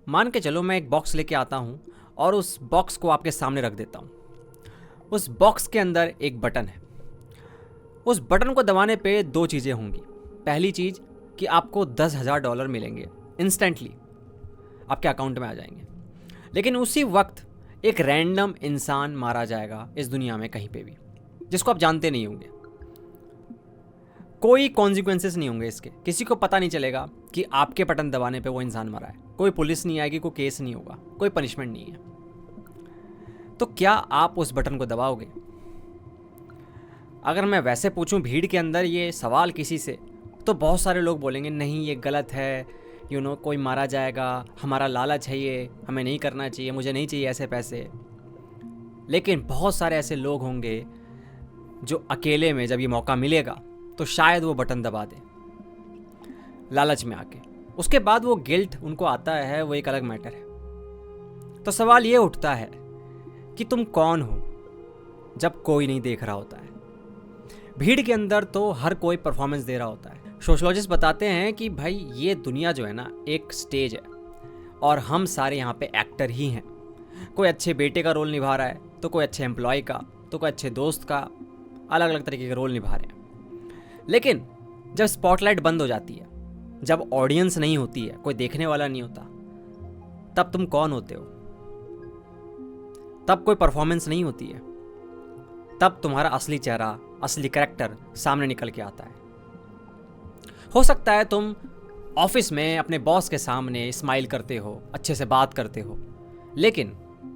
मान के चलो मैं एक बॉक्स लेके आता हूँ और उस बॉक्स को आपके सामने रख देता हूँ। उस बॉक्स के अंदर एक बटन है। उस बटन को दबाने पे दो चीज़ें होंगी। पहली चीज़ कि आपको $10,000 मिलेंगे, इंस्टेंटली आपके अकाउंट में आ जाएंगे। लेकिन उसी वक्त एक रैंडम इंसान मारा जाएगा इस दुनिया में कहीं पे भी, जिसको आप जानते नहीं होंगे। कोई कॉन्सिक्वेंसेस नहीं होंगे इसके, किसी को पता नहीं चलेगा कि आपके बटन दबाने पे वो इंसान मरा है। कोई पुलिस नहीं आएगी, कोई केस नहीं होगा, कोई पनिशमेंट नहीं है। तो क्या आप उस बटन को दबाओगे? अगर मैं वैसे पूछूं भीड़ के अंदर ये सवाल किसी से, तो बहुत सारे लोग बोलेंगे नहीं ये गलत है, कोई मारा जाएगा, हमारा लालच है, ये हमें नहीं करना चाहिए, मुझे नहीं चाहिए ऐसे पैसे। लेकिन बहुत सारे ऐसे लोग होंगे जो अकेले में जब ये मौका मिलेगा तो शायद वो बटन दबा दे लालच में आके। उसके बाद वो गिल्ट उनको आता है, वो एक अलग मैटर है। तो सवाल ये उठता है कि तुम कौन हो जब कोई नहीं देख रहा होता है। भीड़ के अंदर तो हर कोई परफॉर्मेंस दे रहा होता है। सोशोलॉजिस्ट बताते हैं कि भाई ये दुनिया जो है ना एक स्टेज है और हम सारे यहाँ पे एक्टर ही हैं। कोई अच्छे बेटे का रोल निभा रहा है, तो कोई अच्छे एम्प्लॉय का, तो कोई अच्छे दोस्त का, अलग अलग तरीके के रोल निभा रहे हैं। लेकिन जब स्पॉटलाइट बंद हो जाती है, जब ऑडियंस नहीं होती है, कोई देखने वाला नहीं होता, तब तुम कौन होते हो? तब कोई परफॉर्मेंस नहीं होती है, तब तुम्हारा असली चेहरा, असली कैरेक्टर सामने निकल के आता है। हो सकता है तुम ऑफिस में अपने बॉस के सामने स्माइल करते हो, अच्छे से बात करते हो, लेकिन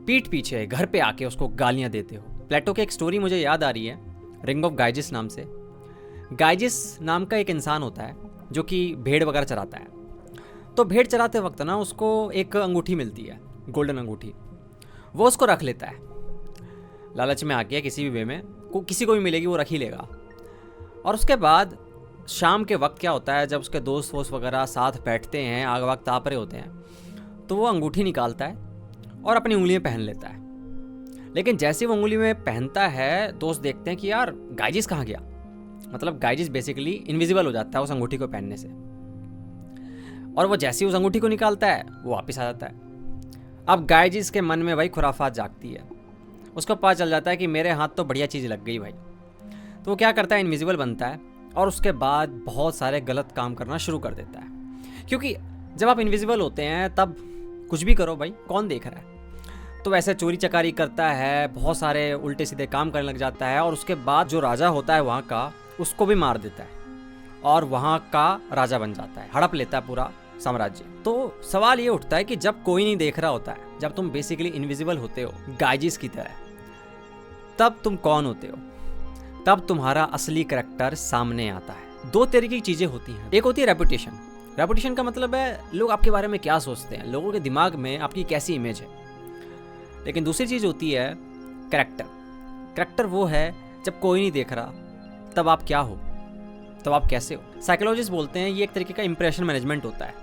पीठ पीछे घर पे आके उसको गालियां देते हो। प्लेटो की एक स्टोरी मुझे याद आ रही है, रिंग ऑफ गाइजिस नाम से। गाइजिस नाम का एक इंसान होता है जो कि भेड़ वगैरह चराता है। तो भेड़ चराते वक्त ना उसको एक अंगूठी मिलती है, गोल्डन अंगूठी। वो उसको रख लेता है, लालच में आके किसी भी वे में किसी को भी मिलेगी वो रख ही लेगा। और उसके बाद शाम के वक्त क्या होता है, जब उसके दोस्त वोस्त वगैरह साथ बैठते हैं, आग वाग ताप रहे होते हैं, तो वो अंगूठी निकालता है और अपनी उंगलियां पहन लेता है। लेकिन जैसे वो उंगली में पहनता है, दोस्त देखते हैं कि यार गाइजिस कहाँ गया। मतलब गाइजिस बेसिकली इनविजिबल हो जाता है उस अंगूठी को पहनने से। और वो जैसे ही उस अंगूठी को निकालता है वो वापस आ जाता है। अब गाइजिस के मन में भाई खुराफात जागती है। उसको पता चल जाता है कि मेरे हाथ तो बढ़िया चीज़ लग गई भाई। तो वो क्या करता है, इनविजिबल बनता है और उसके बाद बहुत सारे गलत काम करना शुरू कर देता है। क्योंकि जब आप इनविजिबल होते हैं तब कुछ भी करो भाई, कौन देख रहा है। तो वैसे चोरी चकारी करता है, बहुत सारे उल्टे सीधे काम करने लग जाता है। और उसके बाद जो राजा होता है वहाँ का, उसको भी मार देता है और वहाँ का राजा बन जाता है, हड़प लेता है पूरा साम्राज्य। तो सवाल ये उठता है कि जब कोई नहीं देख रहा होता है, जब तुम बेसिकली इनविजिबल होते हो गाइजिस की तरह, तब तुम कौन होते हो? तब तुम्हारा असली करैक्टर सामने आता है। दो तरीके की चीजें होती हैं। एक होती है रेपुटेशन। रेपुटेशन का मतलब है लोग आपके बारे में क्या सोचते हैं, लोगों के दिमाग में आपकी कैसी इमेज है। लेकिन दूसरी चीज होती है करैक्टर। करैक्टर वो है जब कोई नहीं देख रहा, तब आप क्या हो, तब आप कैसे हो। साइकोलॉजिस्ट बोलते हैं ये एक तरीके का इंप्रेशन मैनेजमेंट होता है।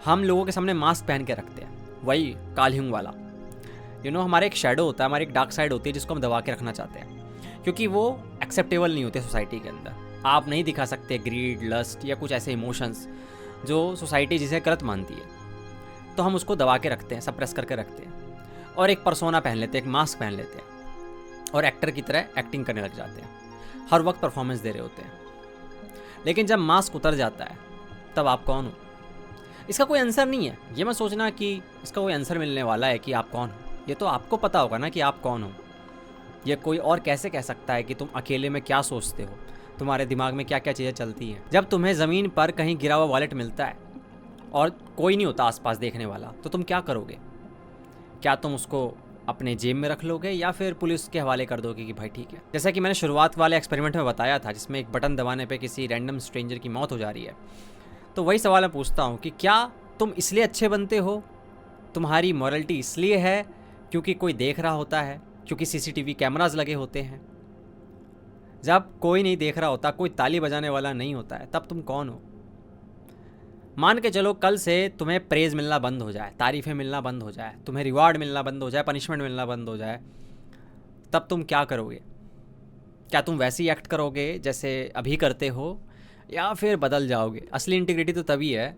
हम लोगों के सामने मास्क पहन के रखते हैं, वही कार्ल ह्यूंग वाला। हमारे एक शैडो होता है, हमारी एक डार्क साइड होती है जिसको हम दबा के रखना चाहते हैं, क्योंकि वो एक्सेप्टेबल नहीं होते सोसाइटी के अंदर। आप नहीं दिखा सकते ग्रीड, लस्ट या कुछ ऐसे इमोशंस जो सोसाइटी जिसे गलत मानती है। तो हम उसको दबा के रखते हैं, सप्रेस करके रखते हैं और एक पर्सोना पहन लेते हैं, एक मास्क पहन लेते हैं और एक्टर की तरह एक्टिंग करने लग जाते हैं। हर वक्त परफॉर्मेंस दे रहे होते हैं। लेकिन जब मास्क उतर जाता है तब आप कौन हो? इसका कोई आंसर नहीं है। ये मत सोचना कि इसका कोई आंसर मिलने वाला है कि आप कौन हो। ये तो आपको पता होगा ना कि आप कौन हो। ये कोई और कैसे कह सकता है कि तुम अकेले में क्या सोचते हो, तुम्हारे दिमाग में क्या क्या चीज़ें चलती हैं। जब तुम्हें ज़मीन पर कहीं गिरा हुआ वॉलेट मिलता है और कोई नहीं होता आसपास देखने वाला, तो तुम क्या करोगे? क्या तुम उसको अपने जेब में रख लोगे या फिर पुलिस के हवाले कर दोगे कि भाई ठीक है? जैसा कि मैंने शुरुआत वाले एक्सपेरिमेंट में बताया था, जिसमें एक बटन दबाने पे किसी रैंडम स्ट्रेंजर की मौत हो जा रही है, तो वही सवाल मैं पूछता हूँ कि क्या तुम इसलिए अच्छे बनते हो, तुम्हारी मॉरलिटी इसलिए है क्योंकि कोई देख रहा होता है, क्योंकि सीसीटीवी कैमरास लगे होते हैं? जब कोई नहीं देख रहा होता, कोई ताली बजाने वाला नहीं होता है, तब तुम कौन हो? मान के चलो कल से तुम्हें प्रेज मिलना बंद हो जाए, तारीफ़ें मिलना बंद हो जाए, तुम्हें रिवार्ड मिलना बंद हो जाए, पनिशमेंट मिलना बंद हो जाए, तब तुम क्या करोगे? क्या तुम वैसे ही एक्ट करोगे जैसे अभी करते हो या फिर बदल जाओगे? असली इंटीग्रिटी तो तभी है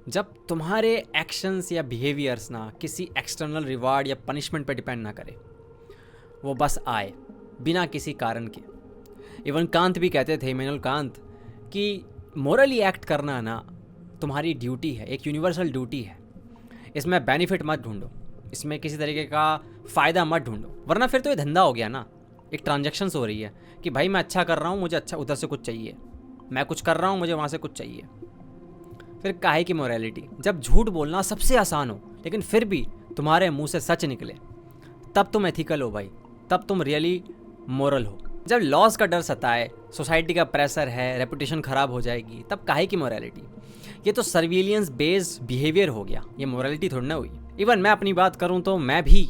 जब तुम्हारे एक्शंस या बिहेवियर्स ना किसी एक्सटर्नल रिवार्ड या पनिशमेंट पे डिपेंड ना करे, वो बस आए बिना किसी कारण के। इवन कांत भी कहते थे, इमैनुअल कांत, कि मोरली एक्ट करना ना तुम्हारी ड्यूटी है, एक यूनिवर्सल ड्यूटी है। इसमें बेनिफिट मत ढूंढो, इसमें किसी तरीके का फ़ायदा मत ढूंढो, वरना फिर तो ये धंधा हो गया ना। एक ट्रांजैक्शंस हो रही है कि भाई मैं अच्छा कर रहा हूँ, मुझे अच्छा उधर से कुछ चाहिए, मैं कुछ कर रहा हूँ, मुझे वहाँ से कुछ चाहिए। फिर काहे की मोरालिटी? जब झूठ बोलना सबसे आसान हो लेकिन फिर भी तुम्हारे मुंह से सच निकले, तब तुम एथिकल हो भाई, तब तुम रियली मोरल हो। जब लॉस का डर सताए, सोसाइटी का प्रेशर है, रेपुटेशन ख़राब हो जाएगी, तब काहे की मोरालिटी? ये तो सर्विलियंस बेस्ड बिहेवियर हो गया, ये मोरालिटी थोड़ी ना हुई। इवन मैं अपनी बात करूँ तो मैं भी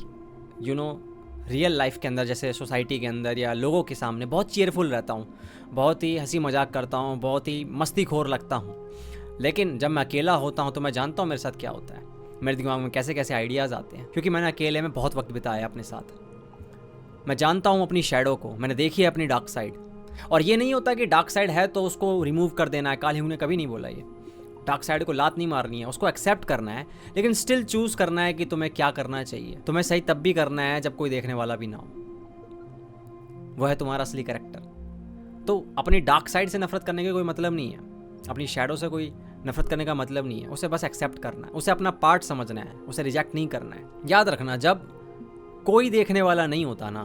रियल लाइफ के अंदर, जैसे सोसाइटी के अंदर या लोगों के सामने बहुत चीयरफुल रहता हूँ, बहुत ही हंसी मजाक करता हूँ, बहुत ही मस्तीखोर लगता हूँ। लेकिन जब मैं अकेला होता हूँ तो मैं जानता हूँ मेरे साथ क्या होता है, मेरे दिमाग में कैसे कैसे आइडियाज़ आते हैं, क्योंकि मैंने अकेले में बहुत वक्त बिताया है अपने साथ। मैं जानता हूँ अपनी शैडो को, मैंने देखी है अपनी डार्क साइड। और ये नहीं होता कि डार्क साइड है तो उसको रिमूव कर देना है, काल हिंग ने कभी नहीं बोला ये। डार्क साइड को लात नहीं मारनी है, उसको एक्सेप्ट करना है, लेकिन स्टिल चूज़ करना है कि तुम्हें क्या करना चाहिए। तुम्हें सही तब भी करना है जब कोई देखने वाला भी ना हो। वह है तुम्हारा असली कैरेक्टर। तो अपनी डार्क साइड से नफरत करने का कोई मतलब नहीं है, अपनी शैडो से कोई नफरत करने का मतलब नहीं है। उसे बस एक्सेप्ट करना है, उसे अपना पार्ट समझना है, उसे रिजेक्ट नहीं करना है। याद रखना, जब कोई देखने वाला नहीं होता ना,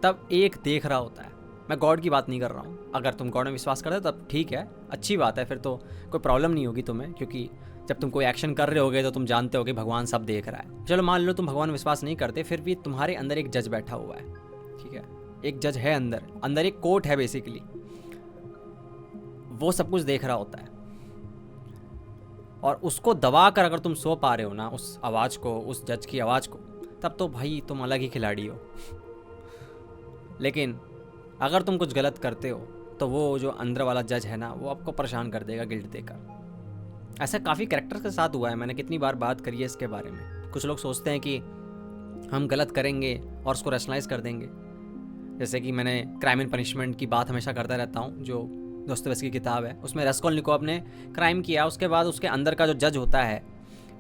तब एक देख रहा होता है। मैं गॉड की बात नहीं कर रहा हूँ, अगर तुम गॉड में विश्वास करते हो तब ठीक है, अच्छी बात है, फिर तो कोई प्रॉब्लम नहीं होगी तुम्हें, क्योंकि जब तुम कोई एक्शन कर रहे होगे तो तुम जानते हो कि भगवान सब देख रहा है। चलो मान लो तुम भगवान में विश्वास नहीं करते, फिर भी तुम्हारे अंदर एक जज बैठा हुआ है, ठीक है, एक जज है अंदर एक कोर्ट है बेसिकली, वो सब कुछ देख रहा होता है। और उसको दबा कर अगर तुम सो पा रहे हो ना उस आवाज़ को, उस जज की आवाज़ को, तब तो भाई तुम अलग ही खिलाड़ी हो। लेकिन अगर तुम कुछ गलत करते हो तो वो जो अंदर वाला जज है ना, वो आपको परेशान कर देगा गिल्ट देकर। ऐसा काफ़ी कैरेक्टर्स के साथ हुआ है, मैंने कितनी बार बात करी है इसके बारे में। कुछ लोग सोचते हैं कि हम गलत करेंगे और उसको रैशनलाइज कर देंगे, जैसे कि मैंने क्राइम एंड पनिशमेंट की बात हमेशा करता रहता हूँ, जो दोस्तोयेवस्की की किताब है। उसमें रास्कोल्निकोव ने क्राइम किया, उसके बाद उसके अंदर का जो जज होता है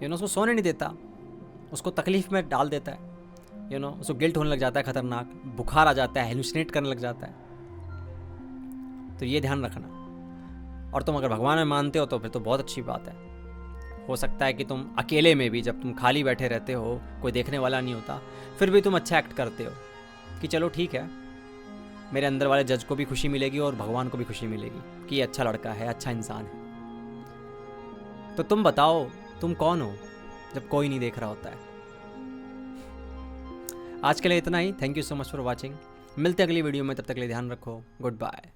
उसको सोने नहीं देता, उसको तकलीफ़ में डाल देता है, उसको गिल्ट होने लग जाता है, खतरनाक बुखार आ जाता है, हेलुसिनेट करने लग जाता है। तो ये ध्यान रखना। और तुम अगर भगवान में मानते हो तो फिर तो बहुत अच्छी बात है। हो सकता है कि तुम अकेले में भी, जब तुम खाली बैठे रहते हो, कोई देखने वाला नहीं होता, फिर भी तुम अच्छा एक्ट करते हो कि चलो ठीक है, मेरे अंदर वाले जज को भी खुशी मिलेगी और भगवान को भी खुशी मिलेगी कि ये अच्छा लड़का है, अच्छा इंसान है। तो तुम बताओ, तुम कौन हो जब कोई नहीं देख रहा होता है? आज के लिए इतना ही। Thank you so much for watching. मिलते अगली वीडियो में, तब तक के लिए ध्यान रखो। Good bye.